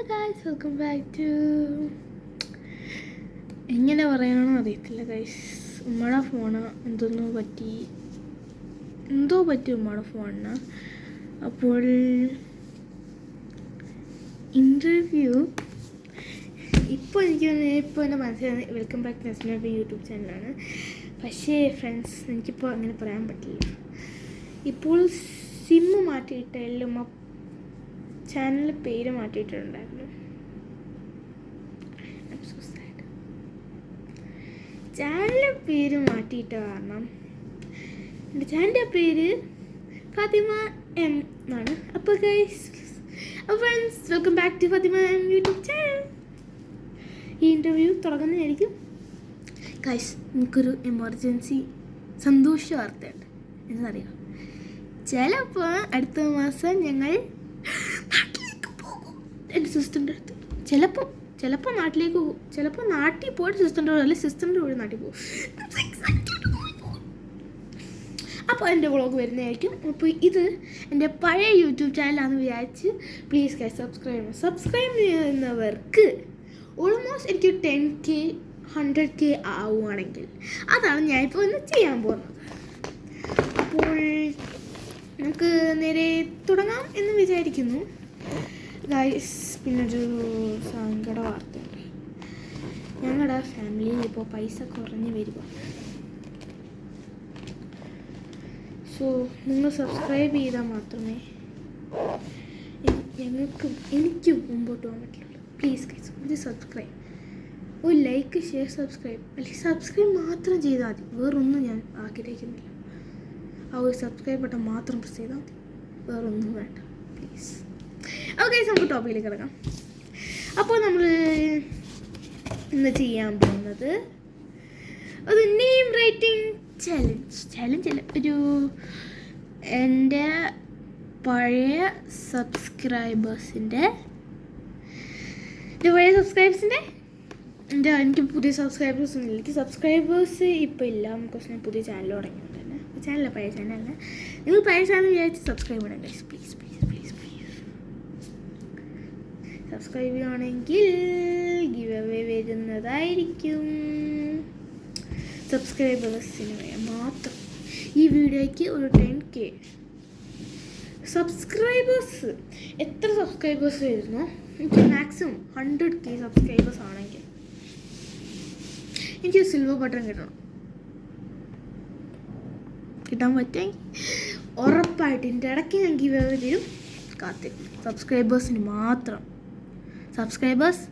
Guys, welcome back to എങ്ങനെ പറയണമെന്ന് അറിയത്തില്ല ഗൈസ്. ഉമ്മയുടെ ഫോണ് എന്തോ പറ്റി ഉമ്മയുടെ ഫോണിന്. അപ്പോൾ ഇൻ്റർവ്യൂ ഇപ്പോൾ എൻ്റെ മനസ്സിലായി. വെൽക്കം ബാക്ക് ടു നെസ്റ്റിൻ്റെ യൂട്യൂബ് ചാനലാണ്. പക്ഷേ ഫ്രണ്ട്സ്, എനിക്കിപ്പോൾ അങ്ങനെ പറയാൻ പറ്റില്ല. ഇപ്പോൾ സിമ്മ് മാറ്റിയിട്ട് എല്ലാം ചാനലിൻ്റെ പേര് മാറ്റിയിട്ടുണ്ടായിരുന്നു. ചാനലിൻ്റെ പേര് മാറ്റിയിട്ട കാരണം എൻ്റെ ചാനലിൻ്റെ പേര് ഫാത്തിമ എം എന്നാണ്. അപ്പോൾ friends, welcome back to Fathima M YouTube channel. ഈ ഇൻ്റർവ്യൂ തുടങ്ങുന്നതായിരിക്കും. ഗൈസ്, എനിക്കൊരു എമർജൻസി സന്തോഷ വാർത്തയുണ്ട്. എന്നറിയാം, ചിലപ്പോൾ അടുത്ത മാസം ഞങ്ങൾ നാട്ടിലേക്ക് പോകും. എൻ്റെ സിസ്റ്ററിൻ്റെ അടുത്ത് ചിലപ്പോൾ നാട്ടിലേക്ക് പോകും. ചിലപ്പോൾ നാട്ടിൽ പോയിട്ട് സിസ്റ്ററിൻ്റെ കൂടെ, അല്ലെങ്കിൽ സിസ്റ്ററിൻ്റെ കൂടെ നാട്ടിൽ പോകും. അപ്പോൾ എൻ്റെ വ്ളോഗ് വരുന്നതായിരിക്കും. അപ്പോൾ ഇത് എൻ്റെ പഴയ യൂട്യൂബ് ചാനലാണെന്ന് വിചാരിച്ച് പ്ലീസ് ഗൈസ് സബ്സ്ക്രൈബ് ചെയ്യുന്നവർക്ക് ഓൾമോസ്റ്റ് എനിക്ക് 10K 100K ആവുകയാണെങ്കിൽ അതാണ് ഞാനിപ്പോൾ ഒന്ന് ചെയ്യാൻ പോകുന്നത്. അപ്പോൾ നമുക്ക് നേരെ തുടങ്ങാം എന്ന് വിചാരിക്കുന്നു ഗൈസ്. പിന്നൊരു സങ്കട വാർത്തയുണ്ട്. ഞങ്ങളുടെ ഫാമിലിയിൽ ഇപ്പോൾ പൈസ കുറഞ്ഞ് വരിക. സോ നിങ്ങൾ സബ്സ്ക്രൈബ് ചെയ്താൽ മാത്രമേ എനിക്ക് മുമ്പോട്ട് പോകാൻ പറ്റുള്ളൂ. പ്ലീസ് ഗൈസ്, ഒരു സബ്സ്ക്രൈബ്, ഒരു ലൈക്ക്, ഷെയർ, സബ്സ്ക്രൈബ്. അല്ലെങ്കിൽ സബ്സ്ക്രൈബ് മാത്രം ചെയ്താൽ മതി, വേറൊന്നും ഞാൻ ആഗ്രഹിക്കുന്നില്ല. ആ ഒരു സബ്സ്ക്രൈബ് ബട്ടൺ മാത്രം പ്രസ് ചെയ്താൽ മതി, വേറൊന്നും വേണ്ട പ്ലീസ്. ഓക്കെ, നമുക്ക് ടോപ്പിക്കിലേക്ക് കിടക്കാം. അപ്പോൾ നമ്മൾ ഇന്ന് ചെയ്യാൻ പോകുന്നത് ഒരു നെയിം റൈറ്റിംഗ് ചലഞ്ച് അല്ല, ഒരു എൻ്റെ പഴയ സബ്സ്ക്രൈബേഴ്സിൻ്റെ എനിക്ക് പുതിയ സബ്സ്ക്രൈബേഴ്സൊന്നും ഇല്ല. എനിക്ക് സബ്സ്ക്രൈബേഴ്സ് ഇപ്പോൾ ഇല്ല, ബിക്കോസ് ഞാൻ പുതിയ ചാനൽ തുടങ്ങിയിട്ടുണ്ട്. തന്നെ ചാനലല്ല, പഴയ ചാനലല്ല. നിങ്ങൾ പഴയ ചാനൽ വിചാരിച്ച് സബ്സ്ക്രൈബ് ചെയ്യണം ഗൈസ്. പ്ലീസ് സബ്സ്ക്രൈബ് ചെയ്യുകയാണെങ്കിൽ ഗിവ് അവേ വരുന്നതായിരിക്കും. സബ്സ്ക്രൈബേഴ്സിന് മാത്രം ഈ വീഡിയോയ്ക്ക് ഒരു 10K സബ്സ്ക്രൈബേഴ്സ്. എത്ര സബ്സ്ക്രൈബേഴ്സ് വരുന്നു? എനിക്ക് മാക്സിമം 100K സബ്സ്ക്രൈബേഴ്സ് ആണെങ്കിൽ എനിക്ക് സിൽവർ ബട്ടൺ കിട്ടാൻ പറ്റുമെങ്കിൽ ഉറപ്പായിട്ട് എൻ്റെ ഇടയ്ക്ക് ഞാൻ ഗിവ് അവേ തരും. കാത്തിരിക്കും. സബ്സ്ക്രൈബേഴ്സിന് മാത്രം. Subscribers,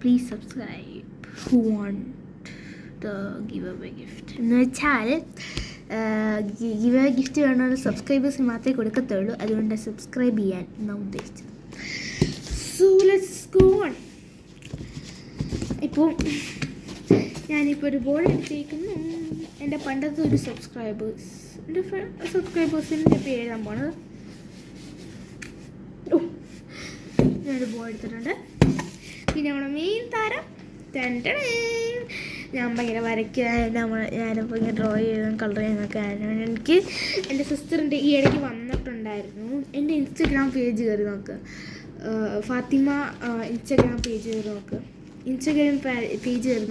please subscribe. Who want the give away gift എന്ന് വെച്ചാൽ ഗിവ് അവേ ഗിഫ്റ്റ് വേണമെങ്കിൽ സബ്സ്ക്രൈബേഴ്സിന് മാത്രമേ കൊടുക്കത്തുള്ളൂ. അതുകൊണ്ട് സബ്സ്ക്രൈബ് ചെയ്യാൻ എന്നാണ് ഉദ്ദേശിച്ചത്. So let's go on. ഇപ്പോൾ ഞാനിപ്പോൾ ഒരു ബോർഡ് എടുത്തേക്കുന്നു. എൻ്റെ പണ്ടത്തെ ഒരു സബ്സ്ക്രൈബേഴ്സിൻ്റെ പേര് എഴുതാൻ പോണത്. ഞാനൊരു ബോർഡ് എടുത്തിട്ടുണ്ട്. പിന്നെ നമ്മുടെ മെയിൻ താരം ഞാൻ ഭയങ്കര ഞാനിപ്പോൾ ഇങ്ങനെ ഡ്രോ ചെയ്യാനും കളർ ചെയ്യാനൊക്കെ ആയിരുന്നു. എനിക്ക് എൻ്റെ സിസ്റ്ററിൻ്റെ ഈ ഇടയ്ക്ക് വന്നിട്ടുണ്ടായിരുന്നു. എൻ്റെ ഇൻസ്റ്റഗ്രാം പേജ് കയറി നോക്ക്, ഫാത്തിമ ഇൻസ്റ്റഗ്രാം പേജ് കയറി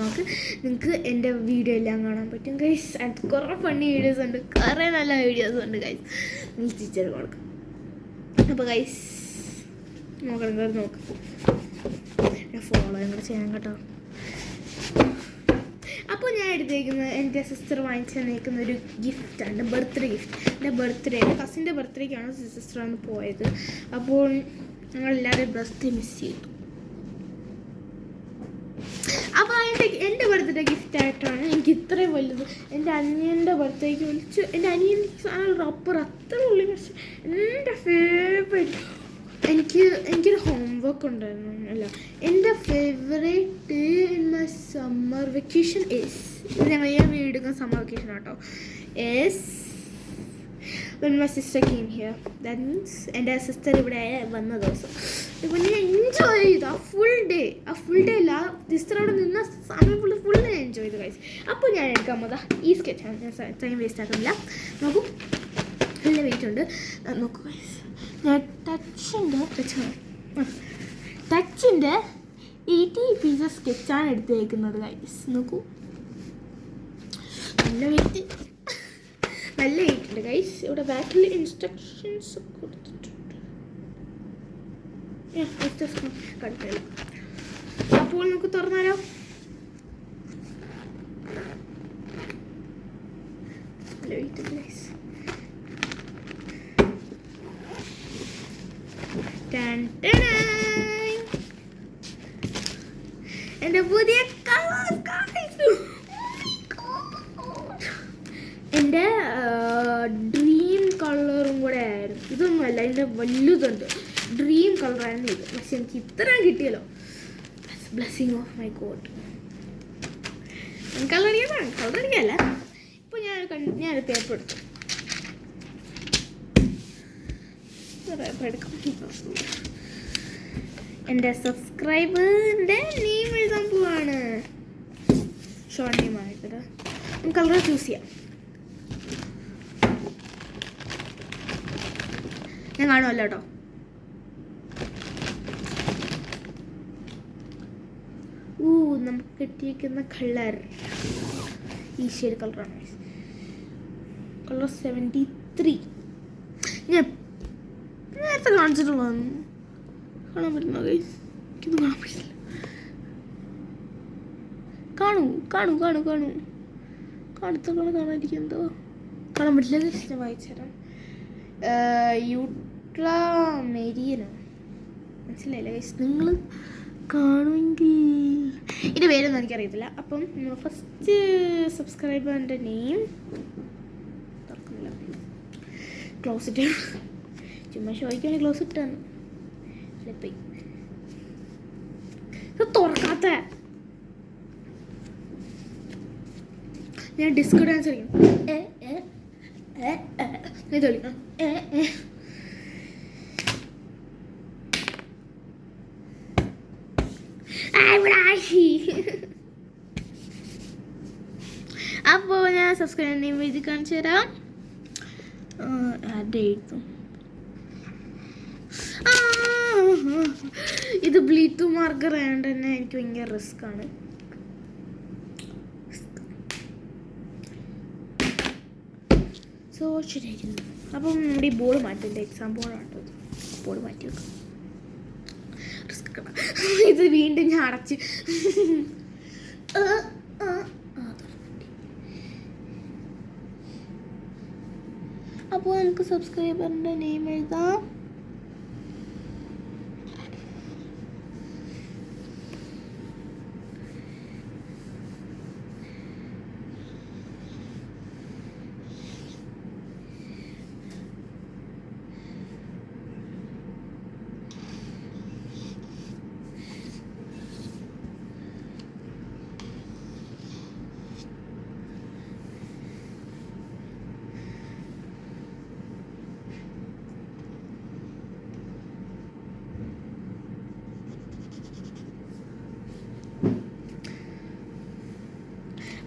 നോക്ക്. നിങ്ങൾക്ക് എൻ്റെ വീഡിയോ എല്ലാം കാണാൻ പറ്റും ഗൈസ്. അത് കുറേ ഫണ്ണി വീഡിയോസ് ഉണ്ട്, കുറേ നല്ല വീഡിയോസ് ഉണ്ട് ഗൈസ്. നിങ്ങൾ ടീച്ചർ കൊടുക്കും. അപ്പോൾ ഗൈസ് നോക്കണം, ഫോളോ കൂടെ ചെയ്യണം കേട്ടോ. അപ്പോൾ ഞാൻ എടുത്തേക്കുന്നത് എൻ്റെ സിസ്റ്റർ വാങ്ങിച്ച് തന്നേക്കുന്ന ഒരു ഗിഫ്റ്റാണ്, ബർത്ത്ഡേ ഗിഫ്റ്റ്. എൻ്റെ കസിൻ്റെ ബർത്ത്ഡേക്കാണ് സിസ്റ്റർ അന്ന് പോയത്. അപ്പോൾ ഞങ്ങളെല്ലാവരും ബർത്ത്ഡേ മിസ് ചെയ്തു. അപ്പോൾ എൻ്റെ ബർത്ത്ഡേ ഗിഫ്റ്റായിട്ടാണ് എനിക്ക് ഇത്രയും വലുത്. എൻ്റെ അനിയൻ്റെ ബർത്ത്ഡേക്ക് വിളിച്ചു. എൻ്റെ അനിയൻ റബ്ബർ അത്ര ഉള്ളു. പക്ഷെ എൻ്റെ ഫേവറേറ്റ്, എനിക്കൊരു ഹോംവർക്ക് ഉണ്ടായിരുന്നു. അല്ല, എൻ്റെ favourite day in my summer vacation is, ഞങ്ങൾ ഞാൻ വീടെടുക്കുന്ന സമ്മർ വെക്കേഷൻ കേട്ടോ, is when my sister came here. That means എൻ്റെ സിസ്റ്റർ ഇവിടെ വന്ന ദിവസം ഇപ്പോൾ ഞാൻ എൻജോയ് ചെയ്തു ആ ഫുൾ ഡേ അല്ല, സിസ്റ്റർ അവിടെ നിന്ന സമയം ഫുൾ ഞാൻ എൻജോയ് ചെയ്തു ഗൈസ്. അപ്പോൾ ഞാൻ എടുക്കാൻ പോകുന്നത് ഈ സ്കെച്ചാണ്. ഞാൻ ടൈം വേസ്റ്റ് ആക്കുന്നില്ല. നോക്കൂ, നല്ല വെയിറ്റ് ഉണ്ട്. നോക്കൂ ഗൈസ്, ഞാൻ ടച്ച് ടച്ചിൻ്റെ 80 പീസസ് സ്കെച്ചാണ് എടുത്തേക്കുന്നത് ഗൈസ്. നോക്കൂ, നല്ല വെയിറ്റ് ഉണ്ട് ഗൈസ്. ഇവിടെ ബാക്കിൽ ഇൻസ്ട്രക്ഷൻസ് കൊടുത്തിട്ടുണ്ട്. കണ്ടില്ല. അപ്പോൾ നമുക്ക് തുറന്നാലോ? നല്ല വെയിറ്റ് ഗൈസ്. എൻ്റെ പുതിയ എൻ്റെ ഡ്രീം കളറും കൂടെ ആയിരുന്നു. ഇതൊന്നുമല്ല, എൻ്റെ വലുതുണ്ട്. ഡ്രീം കളറായിരുന്നു ഇത്. പക്ഷെ എനിക്ക് ഇത്രയും കിട്ടിയല്ലോ. Blessing of my God. കളറടിക്കല്ല. ഇപ്പോൾ ഞാനൊരു പേപ്പർ എടുത്തു. എൻ്റെ സബ്സ്ക്രൈബറിൻ്റെ നെയിം എഴുതാൻ പോവാണ്. ഷോർട്ട് നെയിം ആയിട്ട് കളർ ചൂസ് ചെയ്യാം. ഞാൻ കാണുമല്ലോ കേട്ടോ. നമുക്ക് കിട്ടിയിരിക്കുന്ന കളർ ഈ ഷെയ്ഡ് കളറാണ്. കളർ 73. ഞാൻ നേരത്തെ കാണിച്ചിട്ടുള്ളതാണ്. കാണാൻ പറ്റുന്നോ ഗൈസ്? എനിക്കൊന്നും കാണാൻ പറ്റില്ല. കാണാതിരിക്കുന്നുണ്ടോ? കാണാൻ പറ്റില്ല ഗൈസ്. ഞാൻ വായിച്ചുതരാം. യൂട്രാ മെരിയനോ മനസ്സിലായില്ല ഗൈസ്. നിങ്ങൾ കാണുമെങ്കിൽ ഇതിൻ്റെ പേരൊന്നും എനിക്കറിയത്തില്ല. അപ്പം ഫസ്റ്റ് സബ്സ്ക്രൈബറിൻ്റെ നെയിം തുറക്കുന്നില്ല. ക്ലോസ് ഇട്ട് ചുമ്മാ ഷോയ്ക്കാണെങ്കിൽ ക്ലോസ് ഇട്ടാണ്. തുറക്കാത്ത ഞാൻ ഡിസ്കോ ഡാൻസ് കളിക്കും. അപ്പോൾ ഞാൻ സബ്സ്ക്രൈബ് നെയിം എഴുതി കാണിച്ചു തരാം. എഴുതും. ഇത് ബ്ലീറ്റു മാർക്കർ ആയതുകൊണ്ട് തന്നെ എനിക്ക് ഭയങ്കര റിസ്ക് ആണ്. സോ ശരിയായിരുന്നു. അപ്പം നമ്മുടെ ഈ ബോർഡ് മാറ്റില്ല. എക്സാം ബോർഡാണ്. ബോർഡ് മാറ്റി വെക്കാം. റിസ്ക് ഇത് വീണ്ടും ഞാൻ അടച്ച്. അപ്പോൾ നമുക്ക് സബ്സ്ക്രൈബറിൻ്റെ നെയിം എഴുതാം.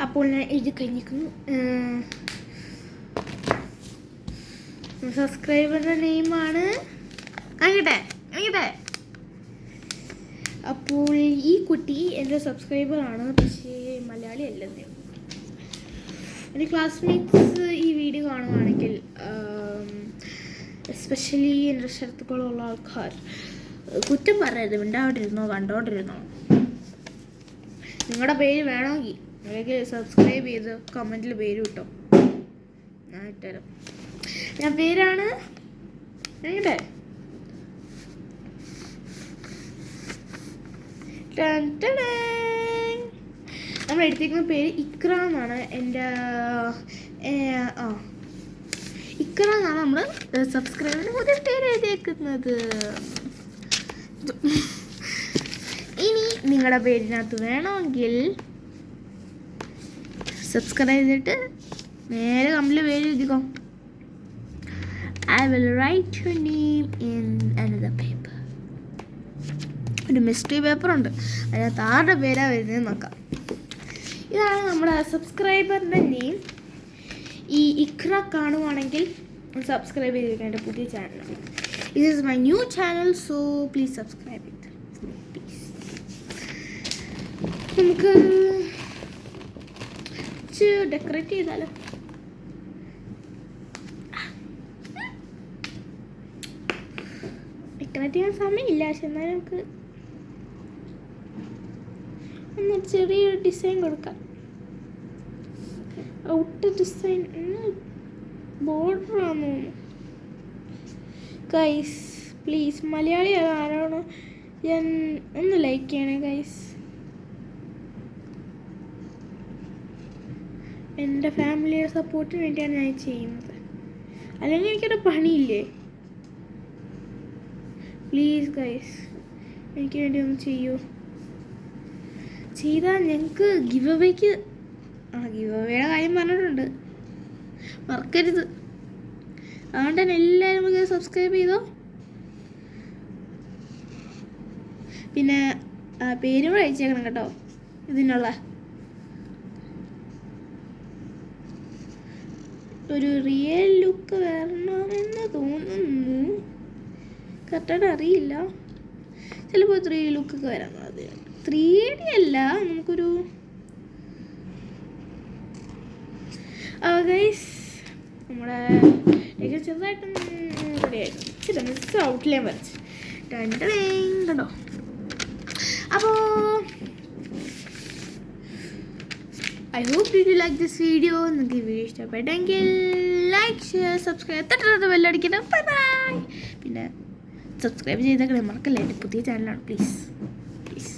അപ്പോൾ ഞാൻ എഴുതി കഴിഞ്ഞിരിക്കുന്നു. സബ്സ്ക്രൈബറിൻ്റെ നെയിമാണ് അങ്ങട്ടെ. അപ്പോൾ ഈ കുട്ടി എൻ്റെ സബ്സ്ക്രൈബറാണ്, പക്ഷേ മലയാളി അല്ലെന്നേ. എൻ്റെ ക്ലാസ്മേറ്റ്സ് ഈ വീഡിയോ കാണുകയാണെങ്കിൽ, എസ്പെഷ്യലി എൻ്റെ സ്ഥലത്തുള്ള ആൾക്കാർ കുറ്റം പറയരുത്. മിണ്ടാണ്ടിരുന്നോ, കണ്ടോണ്ടിരുന്നോ. നിങ്ങളുടെ പേര് വേണമെങ്കിൽ അല്ലെങ്കിൽ സബ്സ്ക്രൈബ് ചെയ്ത് കമൻറ്റിൽ പേര് കിട്ടോ. ഞാൻ ഇട്ടുതരാം. ഞാൻ പേരാണ് എങ്ങടെ നമ്മൾ എടുത്തേക്കുന്ന പേര് ഇക്ര എന്നാണ്. എൻ്റെ ഇക്ര എന്നാണ് നമ്മൾ സബ്സ്ക്രൈബറിന് പുതിയ പേര് എഴുതിയേക്കുന്നത്. ഇനി നിങ്ങളുടെ പേരിനകത്ത് വേണമെങ്കിൽ സബ്സ്ക്രൈബ് ചെയ്തിട്ട് നേരെ കമ്പിൽ പേര് എഴുതിക്കോ. I will write your name in another paper. ഒരു മിസ്റ്ററി പേപ്പർ ഉണ്ട്, അതിനകത്ത് ആരുടെ പേരാണ് വരുന്നത് നോക്കാം. ഇതാണ് നമ്മുടെ സബ്സ്ക്രൈബറിൻ്റെ നെയിം. ഈ ഇക്ര കാണുവാണെങ്കിൽ സബ്സ്ക്രൈബ് ചെയ്തിരിക്കുക. എൻ്റെ പുതിയ ചാനലാണ്. This is my new channel, so please subscribe it. നമുക്ക് ഡെക്കറേറ്റ് ചെയ്താലോ? ഡെക്കറേറ്റ് ചെയ്യാൻ സമയമില്ല, പക്ഷെ എന്നാലും നമുക്ക് ഒന്ന് ചെറിയൊരു ഡിസൈൻ കൊടുക്കാം. ഔട്ട് ഡിസൈൻ ബോർഡറാന്ന് തോന്നുന്നു. ഗൈസ് പ്ലീസ് മലയാളി ആരാണോ ഞാൻ ഒന്ന് ലൈക്ക് ചെയ്യണേ ഗൈസ്. എൻ്റെ ഫാമിലിയുടെ സപ്പോർട്ടിന് വേണ്ടിയാണ് ഞാൻ ചെയ്യുന്നത്, അല്ലെങ്കിൽ എനിക്കൊരു പണിയില്ലേ. പ്ലീസ് ഗൈസ് എനിക്ക് വേണ്ടി ഒന്ന് ചെയ്യൂ. ചെയ്താൽ ഞങ്ങൾക്ക് ഗിവ് അവേക്ക് ഗിവ് അവേയുടെ കാര്യം പറഞ്ഞിട്ടുണ്ട്, മറക്കരുത്. അതുകൊണ്ട് തന്നെ എല്ലാവരും നമുക്ക് സബ്സ്ക്രൈബ് ചെയ്തോ. പിന്നെ പേരും കൂടെ അയച്ചേക്കണം കേട്ടോ. ഇതിനുള്ള ഒരു റിയൽ ലുക്ക് വരണമെന്ന് തോന്നുന്നു, കറക്റ്റായിട്ട് അറിയില്ല. ചിലപ്പോൾ 3D ലുക്കൊക്കെ വരാൻ. അത് 3D അല്ല, നമുക്കൊരു ഗൈസ് നമ്മുടെ ചെറുതായിട്ടൊന്ന് റെഡി ആയിരുന്നു. ഇച്ചിരി മിസ് ഔട്ട്ലൈൻ വരച്ച് കണ്ടോ. അപ്പോൾ I hope you like this video. നിങ്ങൾക്ക് ഈ വീഡിയോ ഇഷ്ടപ്പെട്ടെങ്കിൽ ലൈക്ക്, ഷെയർ, സബ്സ്ക്രൈബ്, തൊട്ടടുത്ത് ബെല്ലടിക്കണം. Bye bye. പിന്നെ സബ്സ്ക്രൈബ് ചെയ്തേക്കണേ മറക്കല്ലേ, എൻ്റെ പുതിയ ചാനലാണ്. Please please.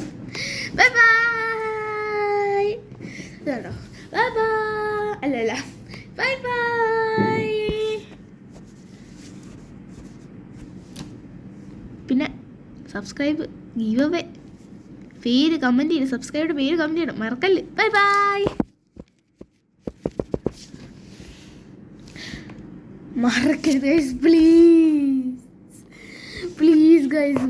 Bye bye. കേട്ടോ, ബൈ ബൈ. അല്ല ബൈ ബൈ. പിന്നെ സബ്സ്ക്രൈബ്, ഗീവ് അവേ, പേര് കമൻറ്റ് ചെയ്യണം. സബ്സ്ക്രൈബിൻ്റെ പേര് കമൻറ്റ് ചെയ്യണം, മറക്കല്ലേ. Bye bye. മറക്കരുത് ഗൈസ്, പ്ലീസ് പ്ലീസ് ഗൈസ്.